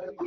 जाएगा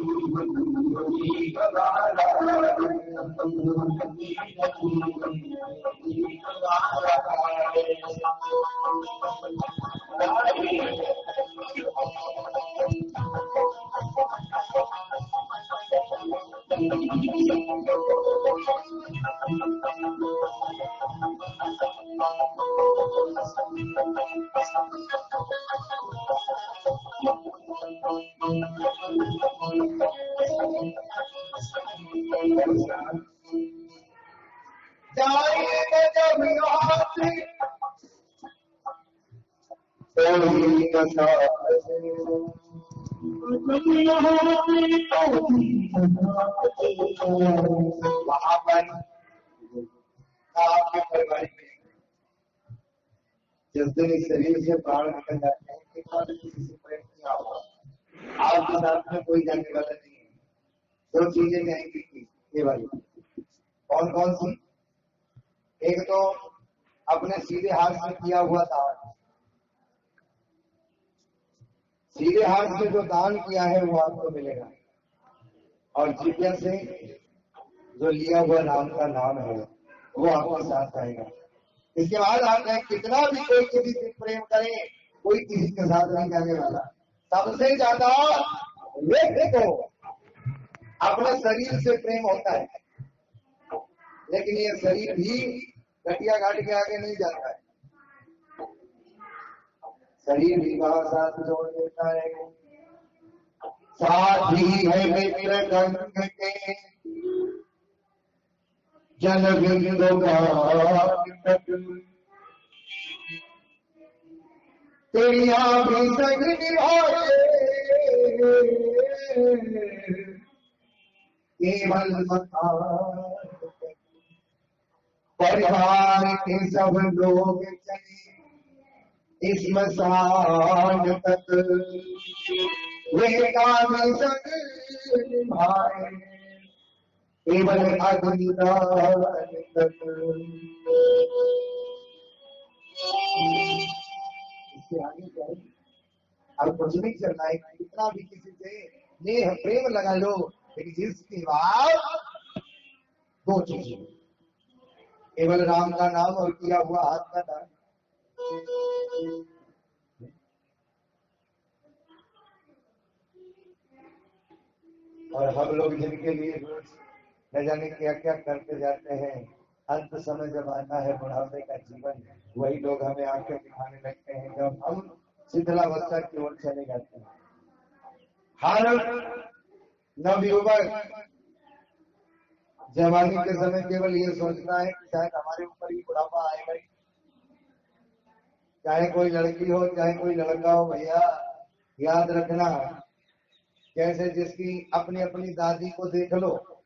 जब यहाँ से कोई नशा वहां पर आपके परिवार में जिस दिन इस शरीर से प्राण निकल जाते हैं कि किसी से प्रेम किया होगा आपके साथ में कोई जाने वाला नहीं है। दो चीजें जाएंगी ये वाली कौन कौन सी? एक तो अपने सीधे हाथ से किया हुआ दान, सीधे हाथ से जो दान किया है वो आपको मिलेगा, और जिज्ञा से जो लिया हुआ राम का नाम है वो आपके साथ आएगा। इसके बाद आप कितना भी कोई किसी से प्रेम करे, कोई किसी के साथ नहीं जाने वाला। सबसे ज्यादा व्यक्ति को अपने शरीर से प्रेम होता है, लेकिन ये शरीर भी घटिया घाट के आगे नहीं जाता है। शरीर भी वहां साथ जोड़ देता है। साथ ही है मित्र गंग के जल बिंदु तेरिया भी संग निभाए केवल परिवार के सब लोग चले स्मशान तक वे काम संग निभाए केवल अग्निदान तक। इससे आगे जाए अब कुछ नहीं करना है, कितना भी किसी से स्नेह प्रेम लगा लो, लेकिन जिसके बाद दो चीजें, केवल राम का नाम और किया हुआ हाथ का दान। और हम लोग जिनके लिए रोज न जाने क्या क्या करते जाते हैं, अंत समय जब आता है बुढ़ापे का जीवन, वही लोग हमें आंखें दिखाने लगते हैं जब हम शिथिलावस्था की ओर चले जाते हैं। हर नवयुवक जवानी के समय केवल ये सोचता है कि शायद हमारे ऊपर ही बुढ़ापा आएगा ही। चाहे कोई लड़की हो चाहे कोई लड़का हो, भैया याद रखना, जैसे जिसकी अपनी अपनी दादी को देख लो,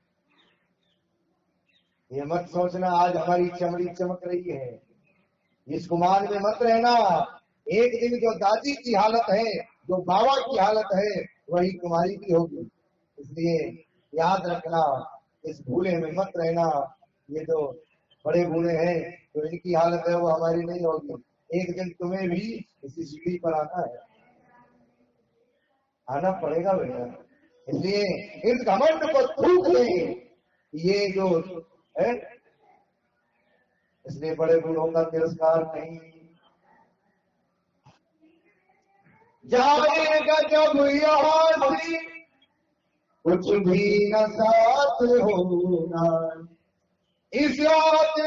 ये मत सोचना आज हमारी चमड़ी चमक रही है, इस गुमान में मत रहना। एक दिन जो दादी की हालत है, जो बाबा की हालत है, वही तुम्हारी भी होगी। इसलिए याद रखना, इस भूले में मत रहना। ये जो बड़े बूढ़े हैं तो इनकी हालत है वो हमारी नहीं होगी। एक दिन तुम्हें भी इसी सीढ़ी पर आना पड़ेगा भैया। इसलिए इस घमंड को थूक दे, ये जो है, इसलिए बड़े बूढ़ों का तिरस्कार नहीं। जाएगा जब यहाँ से कुछ भी न साथ होना, इस हाथ जो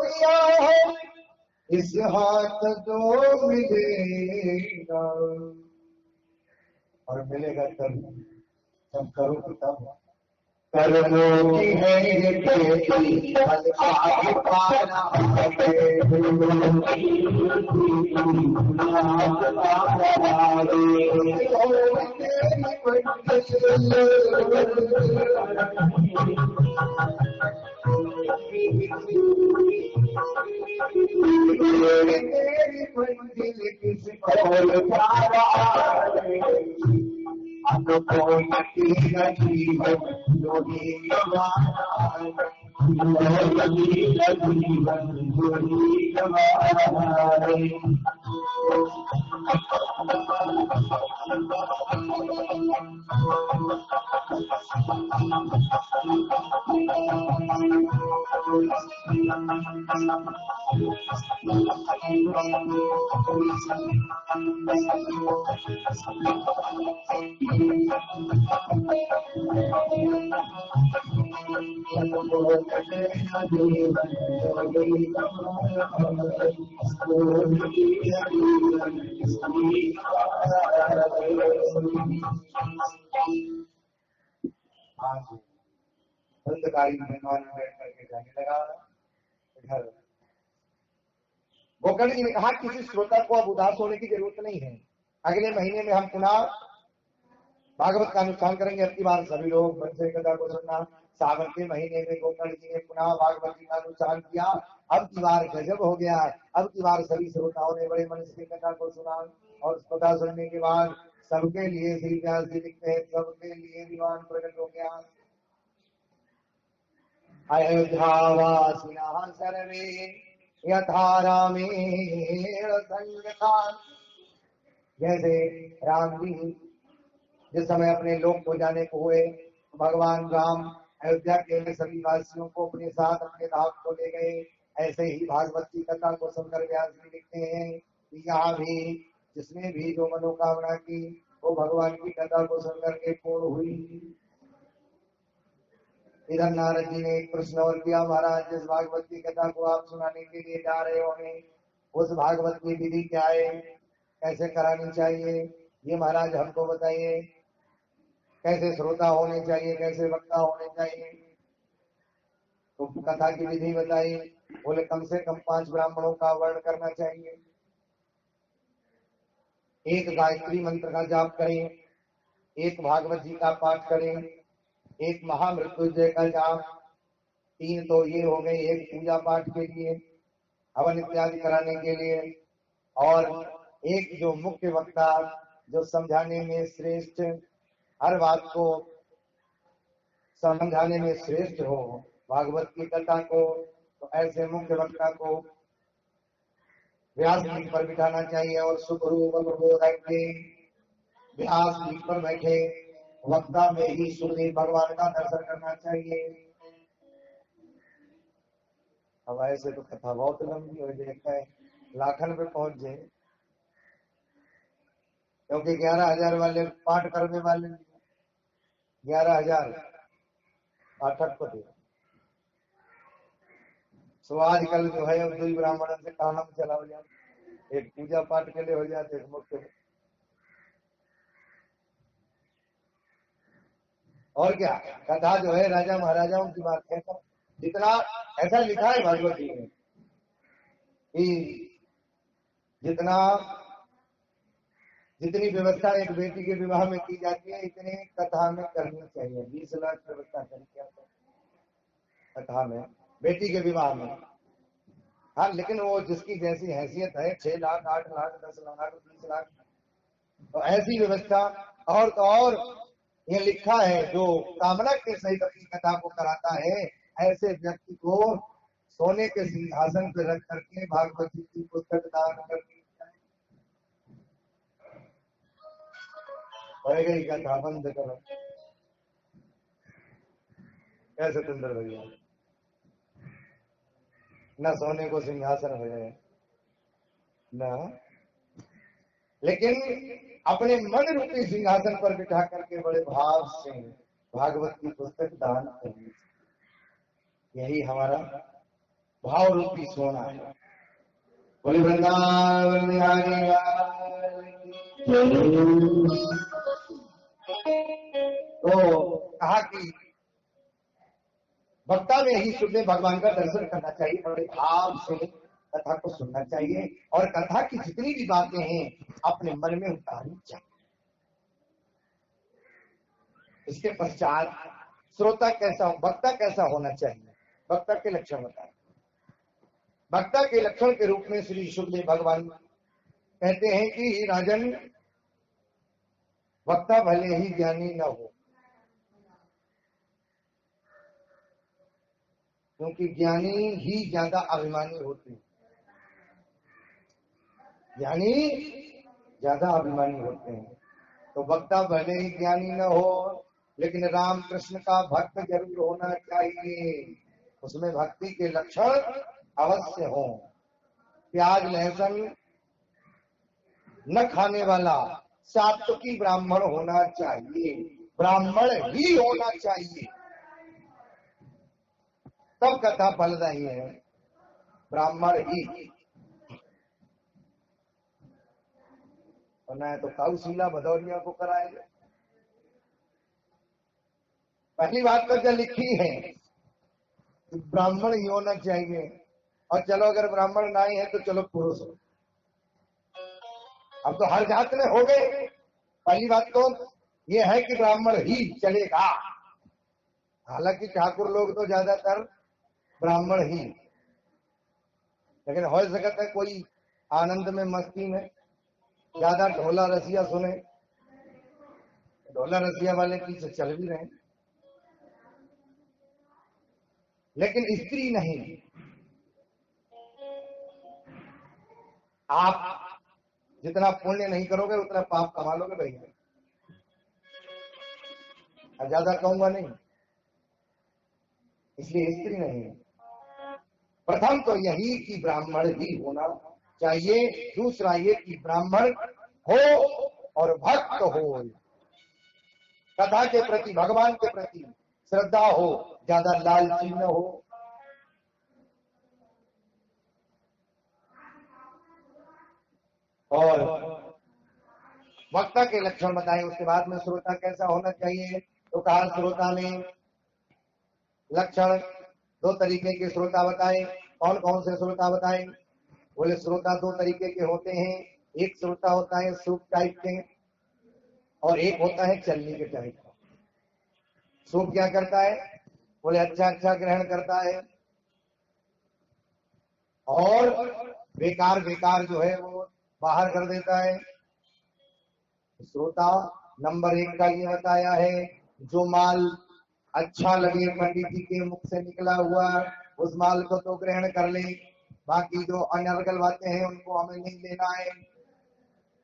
दिया है इस हाथ जो मिलेगा, और मिलेगा तब करो तब कर्मों की है ये खेती, फल आगे पाना तेरी मंजिल किसी को यकीन जीवन जो ही जीवन जो ही अंधकारी मेहमान में बैठ करके जाने लगा घर। गोकर्ण जी ने कहा किसी श्रोता को अब उदास होने की जरूरत नहीं है, अगले महीने में हम पुनः भागवत का अनुष्ठान करेंगे। अब की बार सभी लोग मन से कथा को सुनना। सावन के महीने में गोकर्ण जी ने पुनः भागवत जी का अनुष्ठान किया। अब की बार गजब हो गया। अब की बार सभी श्रोताओं ने बड़े मन से कथा को सुना और कथा सुनने के बाद सबके लिए श्री व्यास जी लिखते हैं, सबके लिए दीवान प्रकट हो गया। अयोध्यावासिनः सर्वे यथा रामेण संगताः। जैसे राम जी जिस समय अपने लोक को जाने को हुए, भगवान राम अयोध्या के सभी वासियों को अपने साथ अपने धाम को ले गए। ऐसे ही भागवत की कथा को सुनकर व्यास जी लिखते हैं कि यहाँ भी जिसने भी जो मनोकामना की वो भगवान की कथा को सुनकर के पूर्ण हुई। इधर नारद जी ने एक प्रश्न और किया, महाराज जिस भागवत की कथा को आप सुनाने के लिए जा रहे होंगे उस भागवत की विधि क्या है, कैसे करानी चाहिए, ये महाराज हमको बताइए। कैसे श्रोता होने चाहिए, कैसे वक्ता होने चाहिए, तो कथा की विधि बताइए। बोले कम से कम 5 ब्राह्मणों का वर्ण करना चाहिए, एक गायत्री मंत्र का जाप करें, एक भागवत जी का पाठ करें, एक महामृत्युंजय का जाप, 3 तो ये हो गए, एक पूजा पाठ के लिए हवन इत्यादि कराने के लिए, और एक जो मुख्य वक्ता जो समझाने में श्रेष्ठ, हर बात को समझाने में श्रेष्ठ हो भागवत की कथा को, तो ऐसे मुख्य वक्ता को व्यास पीठ पर बिठाना चाहिए और सुखरूप के व्यास पीठ पर बैठे वक्ता में ही सुखदेव भगवान का दर्शन करना चाहिए। अब ऐसे तो कथा बहुत लंबी हो जाए, लाखन पे पहुंच जाए, क्योंकि 11,000 वाले पाठ करने वाले 11,000 पाठक को दे। सो आजकल जो है दुई ब्राह्मण से काम चला हो जाए, एक पूजा पाठ के लिए हो जाते, एक मुख्य। और क्या कथा जो है राजा महाराजाओं की बात है, जितना ऐसा लिखा है भागवत जी में कि जितनी व्यवस्था एक बेटी के विवाह में की जाती है इतने कथा में करनी चाहिए। 20 लाख व्यवस्था करनी कथा में बेटी के विवाह में। हाँ, लेकिन वो जिसकी जैसी हैसियत है, 6 लाख 8 लाख 10 लाख 20 लाख, तो ऐसी व्यवस्था। और तो और ये लिखा है जो कामना के सहित अपनी कथा को कराता है ऐसे व्यक्ति को सोने के सिंहासन पर रख करके भागवत जी की पुस्तक दान करनी चाहिए। कथा बंद करो कैसे सुंदर भैया, न सोने को सिंहासन हो जाए न, लेकिन अपने मन रूपी सिंहासन पर बिठा करके बड़े भाव से भागवत की पुस्तक दान करनी, यही हमारा भाव रूपी सोना है। बोले वृंदावन बिहारी तो कहा कि वक्ता में ही सुखदेव भगवान का दर्शन करना चाहिए, बड़े भाव से कथा को सुनना चाहिए और कथा की जितनी भी बातें हैं अपने मन में उतारनी चाहिए। इसके पश्चात श्रोता कैसा, वक्ता कैसा होना चाहिए, वक्ता के लक्षण बताए। वक्ता के लक्षण के रूप में श्री सुखदेव भगवान कहते हैं कि राजन, वक्ता भले ही ज्ञानी न हो, क्योंकि ज्ञानी ही ज्यादा अभिमानी होते हैं। ज्ञानी ज्यादा अभिमानी होते हैं। तो वक्ता भले ही ज्ञानी न हो, लेकिन राम कृष्ण का भक्त जरूर होना चाहिए। उसमें भक्ति के लक्षण अवश्य हो। प्याज लहसुन न खाने वाला सात्विकी ब्राह्मण होना चाहिए, ब्राह्मण ही होना चाहिए, तब कथा फलदायी है। ब्राह्मण ही, वरना है तो काउशीला भदौरिया को कराएंगे। पहली बात तो जो लिखी है कि ब्राह्मण ही होना चाहिए, और चलो अगर ब्राह्मण ना ही है तो चलो पुरुष हो। अब तो हर जात में हो गए। पहली बात तो ये है कि ब्राह्मण ही चलेगा। हालांकि ठाकुर लोग तो ज्यादातर ब्राह्मण ही, लेकिन हो सकता है कोई आनंद में मस्ती में ज्यादा ढोला रसिया सुने, ढोला रसिया वाले पीछे चल भी रहे, लेकिन स्त्री नहीं। आप जितना पुण्य नहीं करोगे उतना पाप कमा लोगे भैया। ज्यादा कहूंगा नहीं, इसलिए स्त्री नहीं। प्रथम तो यही कि ब्राह्मण ही होना चाहिए। दूसरा ये कि ब्राह्मण हो और भक्त हो, कथा के प्रति भगवान के प्रति श्रद्धा हो, ज्यादा लालची न हो। और वक्ता के लक्षण बताए। उसके बाद में श्रोता कैसा होना चाहिए, तो कहा श्रोता ने लक्षण दो तरीके के श्रोता बताए। कौन कौन से श्रोता बताए? बोले श्रोता दो तरीके के होते हैं। एक श्रोता होता है सूप टाइप के, और एक होता है चलनी के टाइप का। सूप क्या करता है? बोले अच्छा अच्छा ग्रहण करता है, और बेकार बेकार जो है वो बाहर कर देता है। श्रोता नंबर एक का ये बताया है, जो माल अच्छा लगे पंडित जी के मुख से निकला हुआ, उस माल को तो ग्रहण कर ले, बाकी जो अनर्गल बातें हैं उनको हमें नहीं लेना है।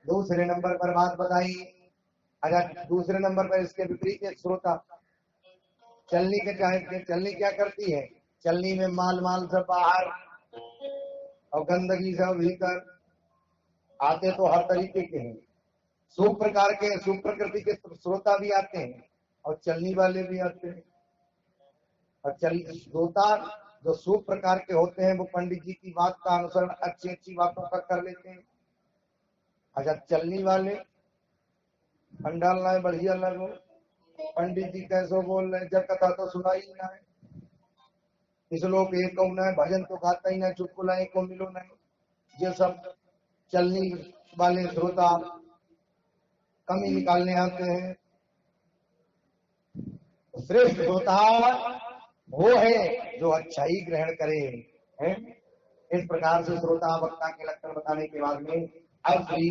दूसरे नंबर पर बात बताई। अच्छा, दूसरे नंबर पर इसके विपरीत एक श्रोता चलनी के चाहे। चलनी क्या करती है? चलनी में माल माल सब बाहर और गंदगी सब भीतर। आते तो हर तरीके के हैं, सूप प्रकार के, सूप प्रकृति के श्रोता भी आते हैं और चलनी वाले भी आते हैं। और श्रोता जो सूप प्रकार के होते हैं वो पंडित जी की बात का अनुसरण अच्छी अच्छी बातों का कर लेते हैं। अच्छा, चलनी वाले पंडाल ना बढ़िया लगो, पंडित जी कैसे बोल रहे, जब कथा तो सुना ही ना है, इस लोग एक को ना है, भजन तो गाता ही ना, चुटकुला एक को मिलो नहीं। ये सब चलनी वाले श्रोता कमी निकालने आते हैं। श्रेष्ठ श्रोता वो है जो अच्छाई ग्रहण करे है। इस प्रकार से श्रोता वक्ता के लक्षण बताने के बाद में अब श्री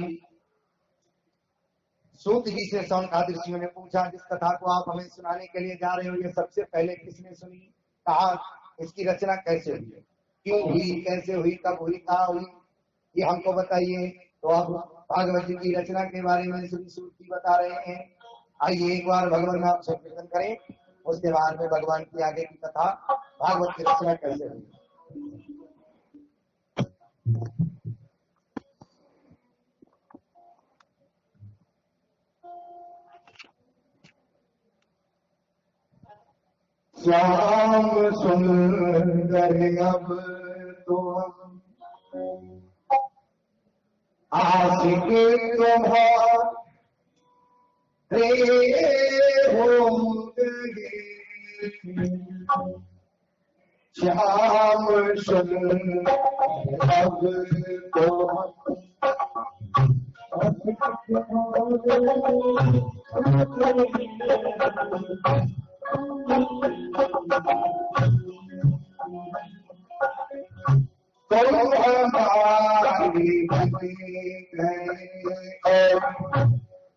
सूत जी से सौनकादि ऋषियों ने पूछा, जिस कथा को आप हमें सुनाने के लिए जा रहे हो, ये सबसे पहले किसने सुनी? कहा इसकी रचना कैसे हुई, क्यों हुई, कैसे हुई, कब हुई, कहाँ हुई, ये हमको बताइए। तो अब भागवत जी की रचना के बारे में श्री सूत जी बता रहे हैं। आइए एक बार भगवान नाम संकीर्तन करें, उसके बाद में भगवान की आगे की कथा भागवत की रचना कैसे हुई। श्याम सुंदर अब तो आशिक तुम्हारे होंगे, श्याम सुंदर अब तो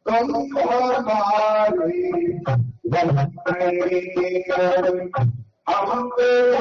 तुम हमारी तुम हमारी हम तुम्हारे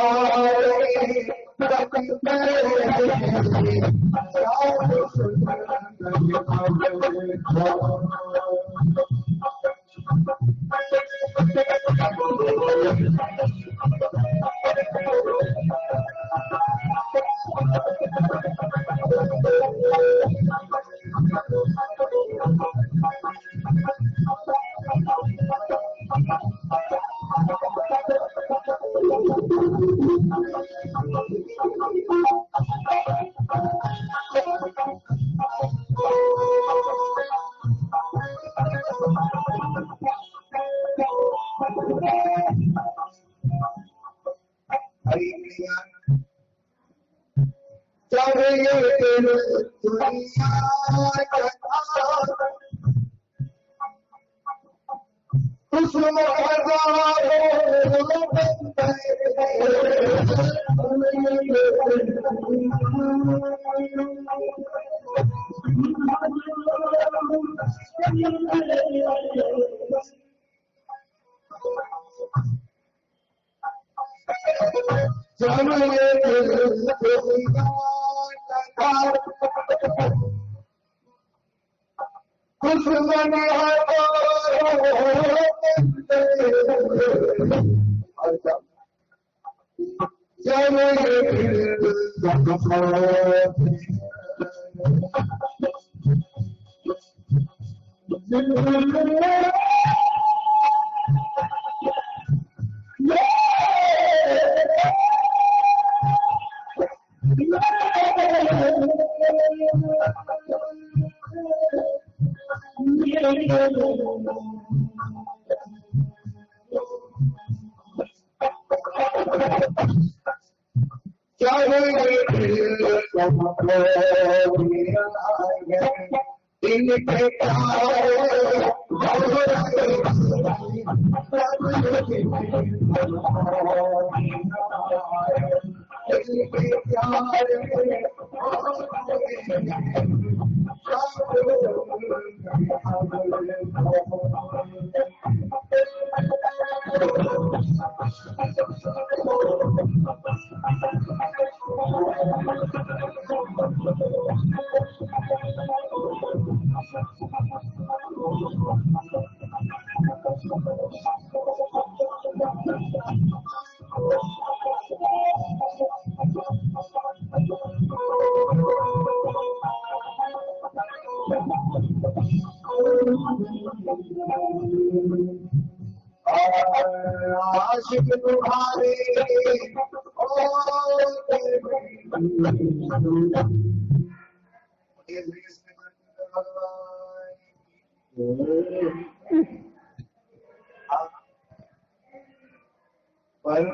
पर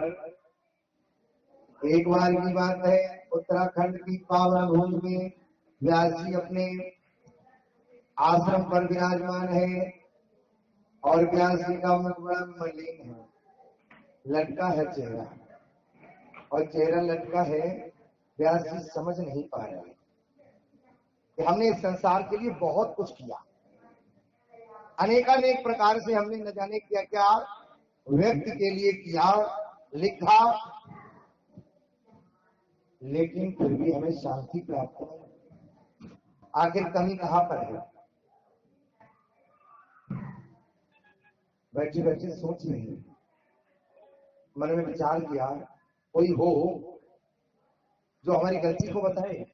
एक बार की बात है, उत्तराखंड की पावन भूमि में व्यास जी अपने आश्रम पर विराजमान है और व्यास जी का मुख बड़ा मलिन है, लटका है चेहरा, और चेहरा लटका है। व्यास जी समझ नहीं पा रहे कि हमने इस संसार के लिए बहुत कुछ किया, अनेकानेक प्रकार से हमने न जाने क्या क्या व्यक्ति के लिए किया, लिखा, लेकिन फिर भी हमें शांति प्राप्त नहीं। आखिर कमी कहां पर है? बैठे बैठे सोच रही, मन में विचार किया, कोई हो जो हमारी गलती को बताए।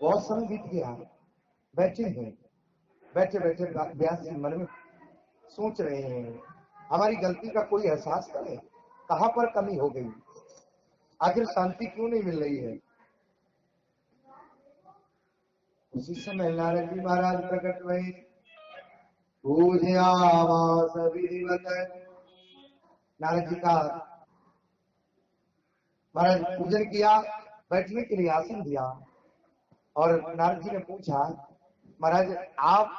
बहुत समय बीत गया, बैठे हैं, बैठे बैठे व्यास जी मन में सोच रहे हैं, हमारी गलती का कोई एहसास करे, कहां पर कमी हो गई, आखिर शांति क्यों नहीं मिल रही है। उसी समय नारद जी महाराज प्रकट हुए। पूजयामास विधिवत, नारद जी का महाराज पूजन किया, बैठने के लिए आसन दिया, और नारद जी ने पूछा, महाराज आप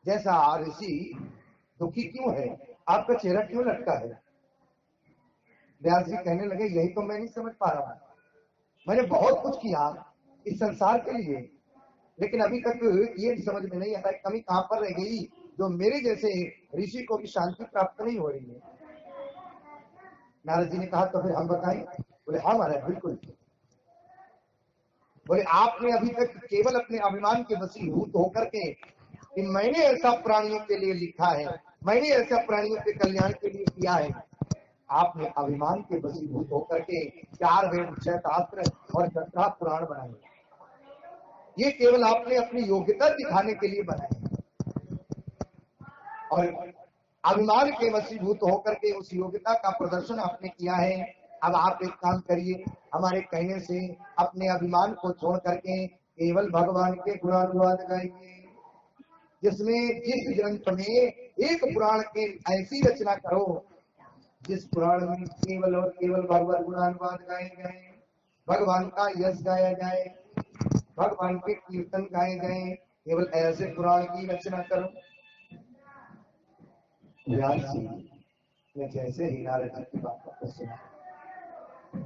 जैसा ऋषि दुखी क्यों है, आपका चेहरा क्यों लटका है? व्यास जी कहने लगे, यही तो मैं नहीं समझ पा रहा हूं। मैंने बहुत कुछ किया इस संसार के लिए, लेकिन अभी तक ये समझ में नहीं आता कमी कहां पर रह गई जो मेरे जैसे ऋषि को भी शांति प्राप्त नहीं हो रही है। नारद जी ने कहा, तो फिर हम बताएं? बोले हाँ महाराज, बिल्कुल बोले आपने अभी तक केवल अपने अभिमान के वशीभूत होकर के कि मैंने ऐसा प्राणियों के लिए लिखा है, मैंने ऐसा प्राणियों के कल्याण के लिए किया है, आपने अभिमान के वशीभूत होकर के 4 वेद 6 शास्त्र और 17 पुराण बनाए। ये केवल आपने अपनी योग्यता दिखाने के लिए बनाए और अभिमान के वशीभूत होकर के उस योग्यता का प्रदर्शन आपने किया है। अब आप एक काम करिए, हमारे कहने से अपने अभिमान को छोड़ करके केवल भगवान के गुणानुवाद गाइए, जिसमें जिस ग्रंथ में एक पुराण के ऐसी रचना करो जिस पुराण में केवल और केवल भगवत गुणानुवाद गाए गए, भगवान का यश गाया जाए, भगवान के कीर्तन गाए गए, केवल ऐसे पुराण की रचना करो। व्यास जी ने जैसे ही नारद जी की बात को सुना,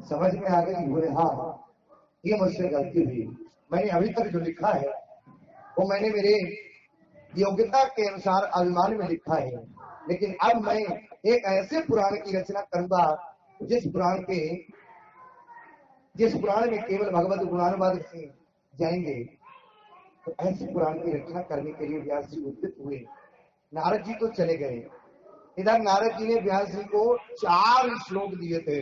समझ में आ गई। बोले हाँ, ये मुझसे गलती हुई, मैंने अभी तक जो लिखा है वो मैंने मेरे योग्यता के अनुसार अभिमान में लिखा है, लेकिन अब मैं एक ऐसे पुराण की रचना करूंगा जिस पुराण में केवल भगवत गुणानुवाद से जाएंगे। तो ऐसे पुराण की रचना करने के लिए व्यास जी उद्यत हुए। नारद जी तो चले गए, इधर नारद जी ने व्यास जी को 4 श्लोक दिए थे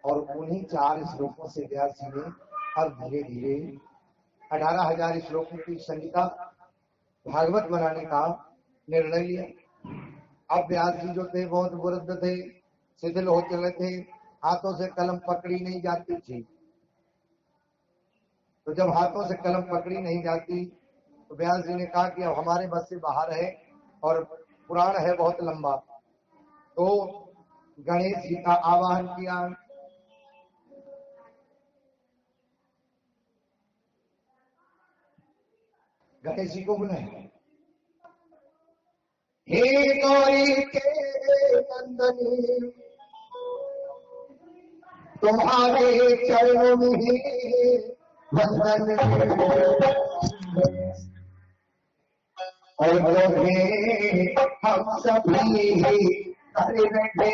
और उन्हीं 4 श्लोकों से व्यास जी ने अब धीरे धीरे 18,000 श्लोकों की संहिता भागवत बनाने का निर्णय लिया। अब व्यास जी जो थे बहुत वृद्ध थे, शिथिल हो चले थे, हाथों से कलम पकड़ी नहीं जाती थी। तो जब हाथों से कलम पकड़ी नहीं जाती तो व्यास जी ने कहा कि अब हमारे बस से बाहर है और पुराण है बहुत लंबा। तो गणेश जी का आवाहन किया। गणेश जी को बुलाया, हे गौरी के नंदन, तुम्हारे चरणों में वंदन और हम सभी करे बैठे।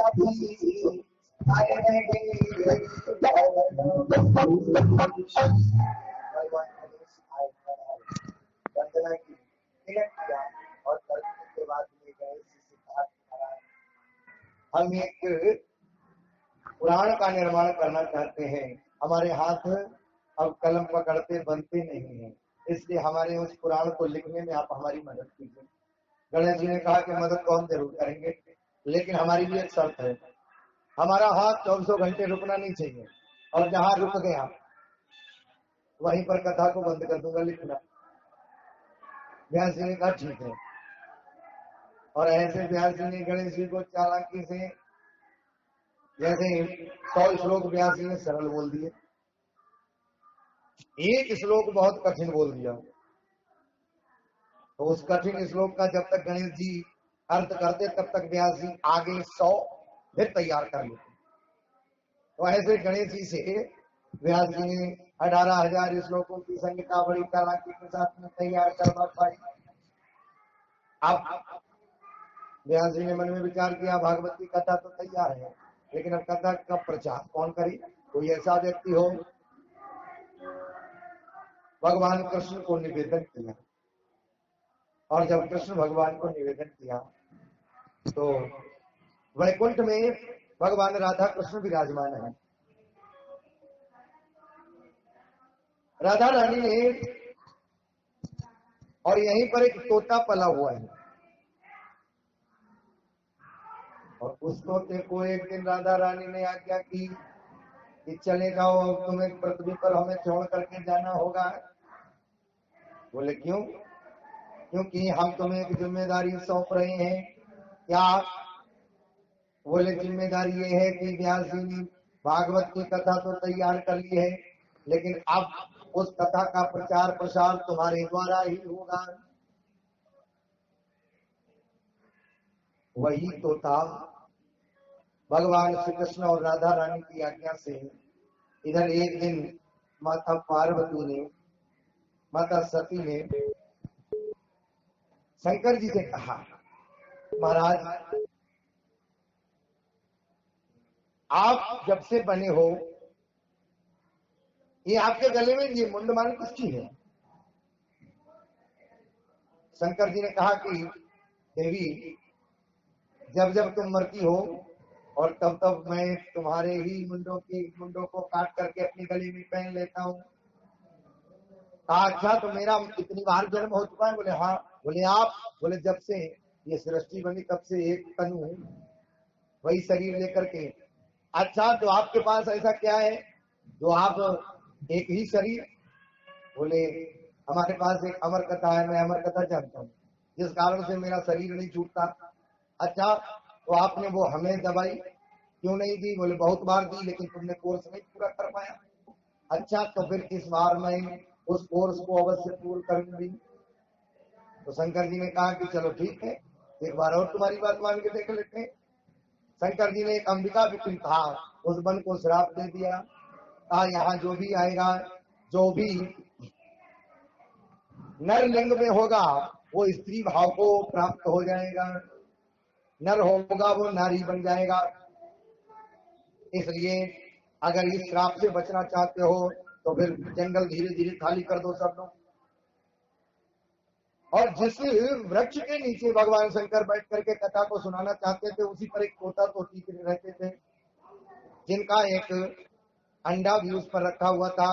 सभी आए वंदना की, तिलक किया और करने के बाद ले गए सिद्धार्थ महाराज। हम एक पुराण का निर्माण करना चाहते हैं, हमारे हाथ अब कलम पकड़ते बनते नहीं हैं, इसलिए हमारे उस पुराण को लिखने में आप हमारी मदद कीजिए। गणेश जी ने कहा कि मदद तो हम जरूर करेंगे, लेकिन हमारी भी एक शर्त है, हमारा हाथ 24 घंटे रुकना नहीं चाहिए, और जहां रुक गया वहीं पर कथा को बंद कर दूंगा लिखना। व्यास जी ने कहा ठीक है, और ऐसे व्यास जी ने गणेश जी को चालाकी से, जैसे 100 श्लोक व्यास जी ने सरल बोल दिए, एक श्लोक बहुत कठिन बोल दिया, तो उस कठिन श्लोक का जब तक गणेश जी अर्थ करते तब तक व्यास जी आगे 100 फिर तैयार कर लेते। तो ऐसे गणेश जी से व्यास जी ने 18,000 श्लोकों की संहिता बड़ी चालाकी के साथ में तैयार करवा पाई। अब व्यास जी ने मन में विचार किया, भागवत की कथा तो तैयार है, लेकिन अब कथा का प्रचार कौन करे? कोई ऐसा व्यक्ति हो। भगवान कृष्ण को निवेदन किया, और जब कृष्ण भगवान को निवेदन किया तो वैकुंठ में भगवान राधा कृष्ण विराजमान है। राधा रानी ने, और यहीं पर एक तोता पला हुआ है, और उस तोते को एक दिन राधा रानी ने आज्ञा की कि चले जाओ, तुम्हें पृथ्वी पर हमें छोड़ करके जाना होगा। बोले क्यों? क्योंकि हम तुम्हें एक जिम्मेदारी सौंप रहे हैं। क्या? बोले जिम्मेदारी ये है कि व्यास जी ने भागवत की कथा तो तैयार कर ली है, लेकिन अब उस कथा का प्रचार प्रसार तुम्हारे द्वारा ही होगा। वही तोता भगवान श्री कृष्ण और राधा रानी की आज्ञा से इधर एक दिन माता पार्वती ने, माता सती ने शंकर जी से कहा, महाराज आप जब से बने हो, ये आपके गले में ये मुंडमाल किसकी है? शंकर जी ने कहा कि देवी, जब जब तुम मरती हो और तब तब मैं तुम्हारे ही मुंडों को काट करके अपनी गली में पहन लेता हूँ। कहा अच्छा, तो मेरा कितनी बार जन्म हो चुका है? बोले हाँ। बोले आप? बोले जब से ये सृष्टि बनी तब से एक तनु वही शरीर लेकर के। अच्छा, तो आपके पास ऐसा क्या है जो आप एक ही शरीर? बोले हमारे पास एक अमर कथा है, मैं अमर कथा जानता हूँ, जिस कारण से मेरा शरीर नहीं छूटता। अच्छा, तो आपने वो हमें दवाई क्यों नहीं दी? बोले बहुत बार दी, लेकिन तुमने कोर्स नहीं पूरा कर पाया। अच्छा, तो फिर इस बार मैं उस कोर्स को अवश्य पूर्ण करूंगी। तो शंकर जी ने कहा कि चलो ठीक है, एक बार और तुम्हारी बात मान के देख लेते हैं। शंकर जी ने एक अंबिका विपिन था, उस वन को श्राप दे दिया। कहा यहाँ जो भी आएगा, जो भी नर लिंग में होगा वो स्त्री भाव को प्राप्त हो जाएगा, नर होगा वो नारी बन जाएगा। इसलिए अगर इस श्राप से बचना चाहते हो तो फिर जंगल धीरे धीरे खाली कर दो सब लोग। और जिस वृक्ष के नीचे भगवान शंकर बैठ करके कथा को सुनाना चाहते थे, उसी पर एक तोता तोती रहते थे, जिनका एक अंडा भी उस पर रखा हुआ था।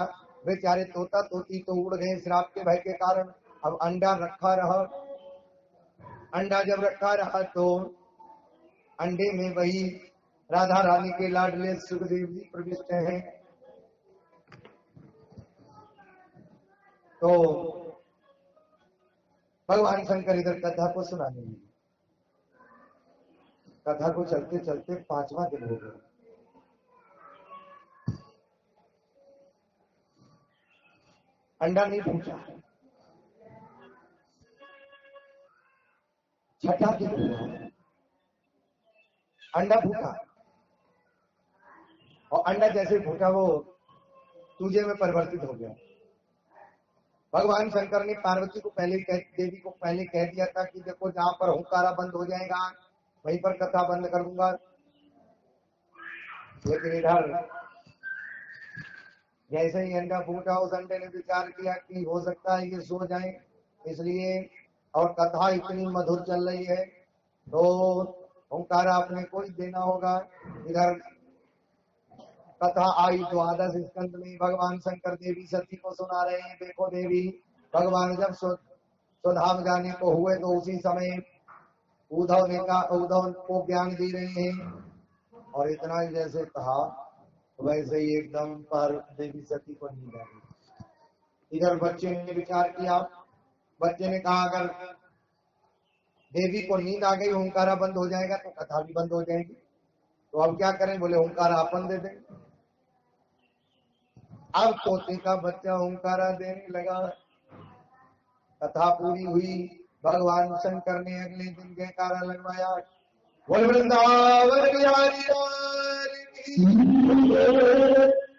बेचारे तोता तोती तो उड़ गए श्राप के भय के कारण, अब अंडा रखा रहा। अंडा जब रखा रहा तो अंडे में वही राधा रानी के लाडले सुखदेव जी प्रविष्ट हैं। तो भगवान शंकर इधर कथा को सुनाने लगे। कथा को चलते चलते 5वां दिन हो गया। अंडा नहीं पूछा। 6ठा दिन हुआ, अंडा फूटा, और अंडा जैसे फूटा वो चूजे में परिवर्तित हो गया। भगवान शंकर ने पार्वती को देवी को पहले कह दिया था कि देखो, जहां पर हुंकारा बंद हो जाएगा वहीं पर कथा बंद कर दूंगा। लेकिन इधर जैसे ही अंडा फूटा उस अंडे ने विचार किया कि हो सकता है ये सो जाए, इसलिए और कथा इतनी मधुर चल रही है तो ओंकारा अपने को ही देना होगा। इधर कथा आई द्वादश स्कंद में भगवान शंकर देवी सती को सुना रहे हैं। देखो देवी भगवान जब स्वधाम जाने को हुए तो उसी समय उद्धव को ज्ञान दे रहे हैं और इतना ही जैसे कहा वैसे ही एकदम पर देवी सती को नींद आ गई। इधर बच्चे ने विचार किया, बच्चे ने कहा अगर देवी को नींद आ गई ओंकारा बंद हो जाएगा तो कथा भी बंद हो जाएगी, तो अब क्या करें? बोले ओंकारा अपन दे दें। अब तोते का बच्चा ओंकारा देने लगा, कथा पूरी हुई। भगवान शंकर ने अगले दिन जयकारा लगवाया, बोल वृंदावन बिहारी लाल की।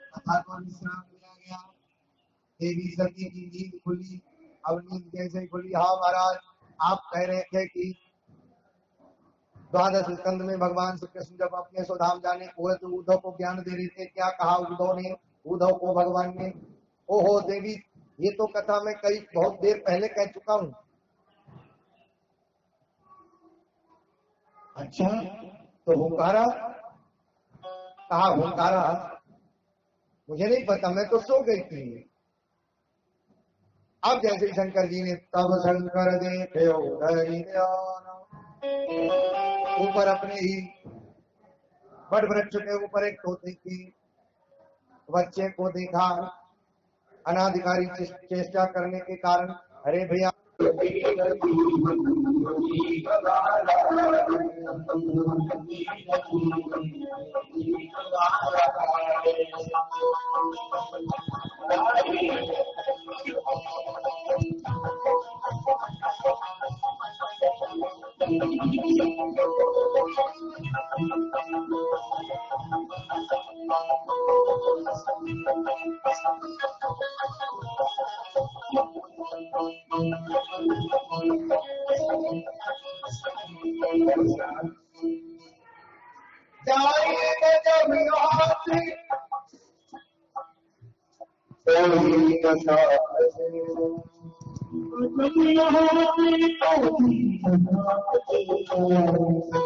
कथा को विश्राम दिया गया, देवी सती की नींद खुली। अब नींद कैसे खुली? हाँ महाराज, आप कह रहे थे कि द्वादश स्कंद में भगवान श्री कृष्ण जब अपने स्वधाम जाने हुए तो उद्धव को ज्ञान दे रहे थे। क्या कहा उद्धव को भगवान ने? ओहो देवी, ये तो कथा मैं कई बहुत देर पहले कह चुका हूँ। अच्छा, तो हुंकारा कहा? हुंकारा मुझे नहीं पता, मैं तो सो गई थी। अब जैसे शंकर जी ने तब शंकर देखे ऊपर अपने ही बड़ वृक्ष के ऊपर एक तोते की बच्चे को देखा। अनाधिकारी चेष्टा करने के कारण अरे भैया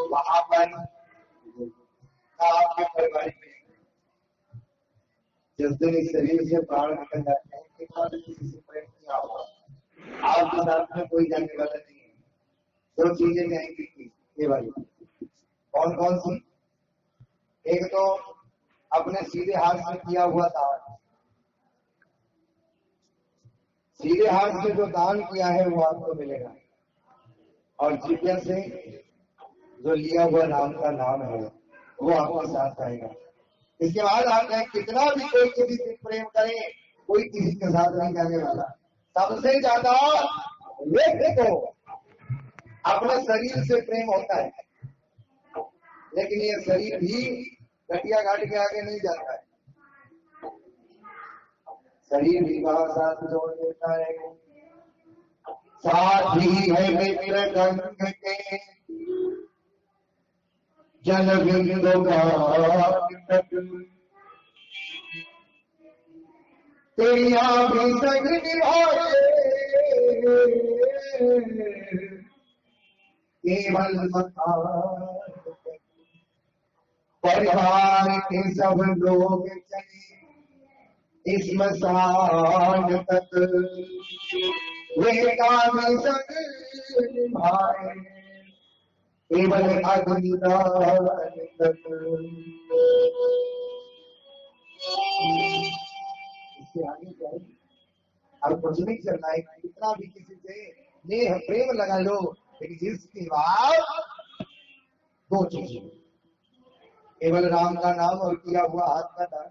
वहां पर आपके परिवार में जिस दिन इस शरीर से प्राण निकल जाते हैं कि किसी से प्रेम किया होगा, आपके साथ में कोई जाने वाला नहीं है। दो चीजें जाएंगी ये वाली। कौन कौन सी? एक तो अपने सीधे हाथ से किया हुआ दान, सीधे हाथ से जो दान किया है वो आपको मिलेगा, और जिज्ञा से जो लिया हुआ राम का नाम है वो आपके साथ आएगा। इसके बाद आप कितना भी कोई किसी से प्रेम करे, कोई किसी के साथ नहीं जाने वाला। सबसे ज्यादा व्यक्ति को अपने शरीर से प्रेम होता है, लेकिन ये शरीर भी घटिया घाट के आगे नहीं जाता है। शरीर भी वहां साथ जोड़ देता है। साथ ही है मित्र गंग के जल बिंदु तेरिया भी संग निभाए केवल मता परिवार के सब लोग चले स्मशान तक वे काम संग निभाए केवल अग्निदान तक। इसके आगे चाहिए अब कुछ नहीं करना है, कितना भी किसी से नेह प्रेम लगा लो, लेकिन जिसकी बात दो चीजें, केवल राम का नाम और किया हुआ हाथ का दान।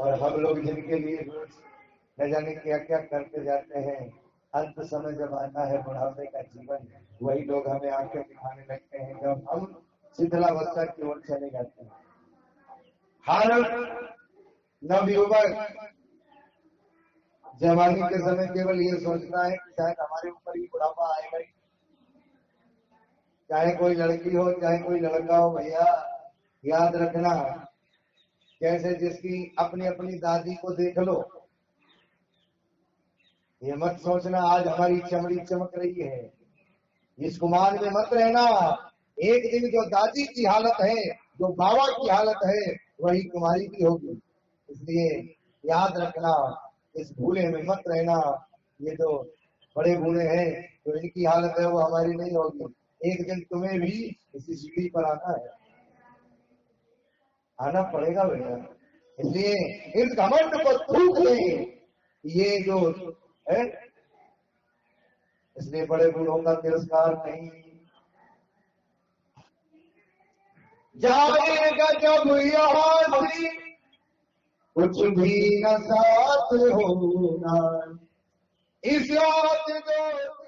और हम लोग जिनके लिए न जाने क्या क्या करते जाते हैं, अंत समय जब आता है बुढ़ापे का जीवन, वही लोग हमें आंखें दिखाने लगते हैं जब हम शिथिलावस्था की ओर चले जाते हैं। हर नवयुवक जवानी के समय केवल ये सोचता है कि शायद हमारे ऊपर ही बुढ़ापा आएगा ही। चाहे कोई लड़की हो चाहे कोई लड़का हो, भैया याद रखना, जैसे जिसकी अपनी अपनी दादी को देख लो, ये मत सोचना आज हमारी चमड़ी चमक रही है, इस गुमान में मत रहना। एक दिन जो दादी की हालत है, जो बाबा की हालत है, वही तुम्हारी भी होगी। इसलिए याद रखना, इस भूले में मत रहना। ये जो बड़े बूढ़े हैं, जो इनकी हालत है वो हमारी नहीं होगी। एक दिन तुम्हें भी इसी सीढ़ी पर आना है, आना पड़ेगा भैया। इसलिए इस घमंड को थूक दे, ये जो है, इसलिए बड़े बूढ़ों का तिरस्कार नहीं। जाएगा जब यहाँ से कुछ भी न साथ होना, इस रात जो